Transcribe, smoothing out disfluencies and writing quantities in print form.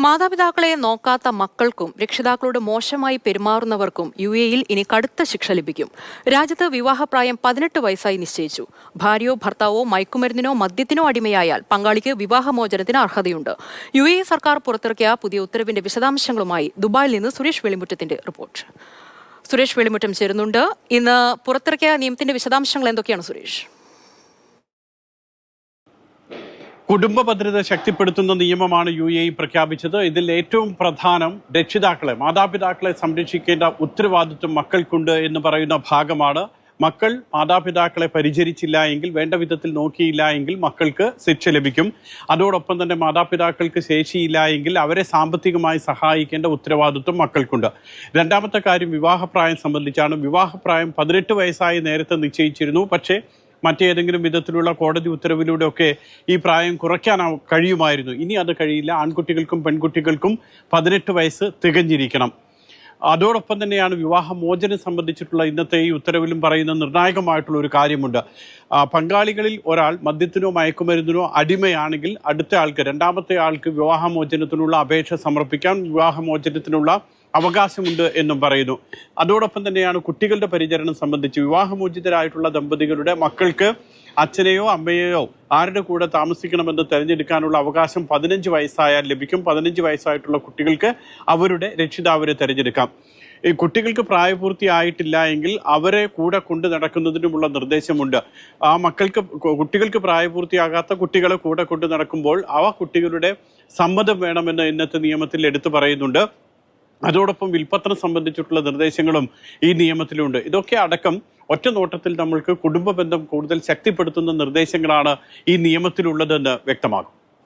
മാതാപിതാക്കളെ നോക്കാത്ത മക്കൾക്കും രക്ഷിതാക്കളോട് മോശമായി പെരുമാറുന്നവർക്കും UAE-യിൽ ഇനി കടുത്ത ശിക്ഷ ലഭിക്കും. രാജ്യത്ത് വിവാഹപ്രായം 18 വയസ്സായി നിശ്ചയിച്ചു. ഭാര്യയോ ഭർത്താവോ മയക്കുമരുന്നിനോ മദ്യത്തിനോ അടിമയായാൽ പങ്കാളിക്ക് വിവാഹമോചനത്തിന് അർഹതയുണ്ട്. UAE സർക്കാർ പുറത്തിറക്കിയ പുതിയ ഉത്തരവിന്റെ വിശദാംശങ്ങളുമായി ദുബായിൽ നിന്ന് സുരേഷ് വെളിമുറ്റത്തിന്റെ റിപ്പോർട്ട്. സുരേഷ് വെളിമുറ്റം ചേരുന്നുണ്ട്. ഇന്ന് പുറത്തിറക്കിയ നിയമത്തിന്റെ വിശദാംശങ്ങൾ എന്തൊക്കെയാണ് സുരേഷ്? കുടുംബ ഭദ്രത ശക്തിപ്പെടുത്തുന്ന നിയമമാണ് UAE പ്രഖ്യാപിച്ചത്. ഇതിൽ ഏറ്റവും പ്രധാനം രക്ഷിതാക്കളെ, മാതാപിതാക്കളെ സംരക്ഷിക്കേണ്ട ഉത്തരവാദിത്വം മക്കൾക്കുണ്ട് എന്ന് പറയുന്ന ഭാഗമാണ്. മക്കൾ മാതാപിതാക്കളെ പരിചരിച്ചില്ല എങ്കിൽ, വേണ്ട വിധത്തിൽ നോക്കിയില്ല എങ്കിൽ മക്കൾക്ക് ശിക്ഷ ലഭിക്കും. അതോടൊപ്പം തന്നെ മാതാപിതാക്കൾക്ക് ശേഷിയില്ല എങ്കിൽ അവരെ സാമ്പത്തികമായി സഹായിക്കേണ്ട ഉത്തരവാദിത്വം മക്കൾക്കുണ്ട്. രണ്ടാമത്തെ കാര്യം വിവാഹപ്രായം സംബന്ധിച്ചാണ്. വിവാഹപ്രായം 18 വയസ്സായി നേരത്തെ നിശ്ചയിച്ചിരുന്നു. പക്ഷേ മറ്റേതെങ്കിലും വിധത്തിലുള്ള കോടതി ഉത്തരവിലൂടെയൊക്കെ ഈ പ്രായം കുറയ്ക്കാൻ കഴിയുമായിരുന്നു. ഇനി അത് കഴിയില്ല. ആൺകുട്ടികൾക്കും പെൺകുട്ടികൾക്കും 18 വയസ്സ് തികഞ്ഞിരിക്കണം. അതോടൊപ്പം തന്നെയാണ് വിവാഹമോചനം സംബന്ധിച്ചിട്ടുള്ള ഇന്നത്തെ ഈ ഉത്തരവിലും പറയുന്ന നിർണായകമായിട്ടുള്ള ഒരു കാര്യമുണ്ട്. പങ്കാളികളിൽ ഒരാൾ മദ്യത്തിനോ മയക്കുമരുന്നിനോ അടിമയാണെങ്കിൽ അടുത്ത ആൾക്ക്, രണ്ടാമത്തെ ആൾക്ക് വിവാഹമോചനത്തിനുള്ള അപേക്ഷ സമർപ്പിക്കാൻ വിവാഹമോചനത്തിനുള്ള അവകാശമുണ്ട് എന്നും പറയുന്നു. അതോടൊപ്പം തന്നെയാണ് കുട്ടികളുടെ പരിചരണം സംബന്ധിച്ച് വിവാഹമോചിതരായിട്ടുള്ള ദമ്പതികളുടെ മക്കൾക്ക് അച്ഛനെയോ അമ്മയെയോ ആരുടെ കൂടെ താമസിക്കണമെന്ന് തിരഞ്ഞെടുക്കാനുള്ള അവകാശം 15 വയസ്സായാൽ ലഭിക്കും. 15 വയസ്സായിട്ടുള്ള കുട്ടികൾക്ക് അവരുടെ രക്ഷിതാവിനെ തിരഞ്ഞെടുക്കാം. ഈ കുട്ടികൾക്ക് പ്രായപൂർത്തിയായിട്ടില്ല എങ്കിൽ അവരെ കൂടെ കൊണ്ടു നടക്കുന്നതിനുമുള്ള നിർദ്ദേശമുണ്ട്. ആ കുട്ടികൾക്ക് പ്രായപൂർത്തിയാകാത്ത കുട്ടികളെ കൂടെ കൊണ്ടു നടക്കുമ്പോൾ ആ കുട്ടികളുടെ സമ്മതം വേണമെന്ന് ഇന്നത്തെ നിയമത്തിൽ എടുത്തു പറയുന്നുണ്ട്. അതോടൊപ്പം വിൽപ്പത്രം സംബന്ധിച്ചിട്ടുള്ള നിർദ്ദേശങ്ങളും ഈ നിയമത്തിലുണ്ട്. ഇതൊക്കെ അടക്കം ഒറ്റ നോട്ടത്തിൽ നമ്മൾക്ക് കുടുംബ ബന്ധം കൂടുതൽ ശക്തിപ്പെടുത്തുന്ന നിർദ്ദേശങ്ങളാണ് ഈ നിയമത്തിലുള്ളതെന്ന് വ്യക്തമാകും.